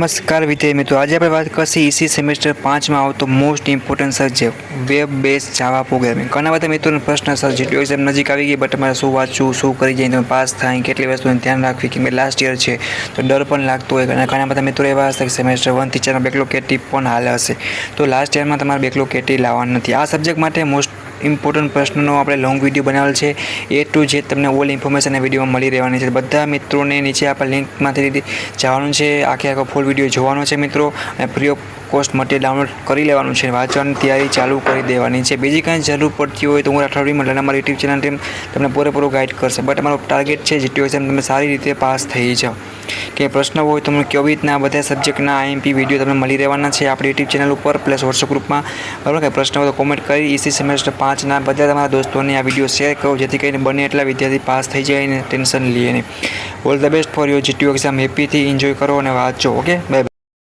નમસ્કાર વિદ્યાર્થી મિત્રો, આજે આપણે વાત કરશી ઈસી સેમેસ્ટર 5માં આવતો most important subject web base Java programming. ઘણા બધા મિત્રોનો પ્રશ્ન સર જેટલું એક્ઝામ નજીક આવી ગઈ બટ તમારે શું વાંચવું, શું કરી જાય તમે પાસ થાય, કેટલી વસ્તુને ધ્યાન રાખવી, કેમ કે લાસ્ટ યર છે તો ડર પણ લાગતો હોય। અને ઘણા બધા મિત્રો એવા હશે કે સેમેસ્ટર 1 થી 4 બેકલોગ કેટી પણ હાલ હશે, તો લાસ્ટ યરમાં તમારે બેકલોગ કેટી લાવવાનું નથી। આ સબ્જેક્ટ માટે મોસ્ટ ઇમ્પોર્ટન્ટ પ્રશ્નનો આપણે લોંગ વિડીયો બનાવેલ છે, એ ટુ જે તમને ઓલ ઇન્ફોર્મેશન આ વિડીયોમાં મળી રહેવાની છે। બધા મિત્રોને નીચે આપણે લિંકમાંથી જવાનું છે, આખો ફૂલ વિડીયો જોવાનો છે મિત્રો, અને free of cost material download કરી લેવાનું છે, વાંચવાની તૈયારી ચાલુ કરી દેવાની છે। બીજી કાંઈ જરૂર પડતી હોય તો હું અઠવાડિયામાં અમારી યુટ્યુબ ચેનલ ટીમ તમને પૂરેપૂરું ગાઈડ કરશે, બટ અમારો ટાર્ગેટ છે જીટીયુ એક્ઝામ તમે સારી રીતે પાસ થઈ જાઓ। કે પ્રશ્ન હોય તમને કેવી રીતના બધા સબ્જેક્ટના આઈએમપી વિડીયો તમને મળી રહેવાના છે આપણી યુટ્યુબ ચેનલ ઉપર પ્લસ વોટ્સઅપ ગ્રુપમાં, બરાબર। કંઈ પ્રશ્ન હોય તો કોમેન્ટ કરી ઈસી સેમેસ્ટર 5ના બધા તમારા દોસ્તોને આ વિડીયો શેર કરો, જેથી કરીને બને એટલા વિદ્યાર્થી પાસ થઈ જાય અને ટેન્શન લે નહીં। All the best for your GTU exam, હેપીથી એન્જોય કરો અને વાંચો। Okay, bye by.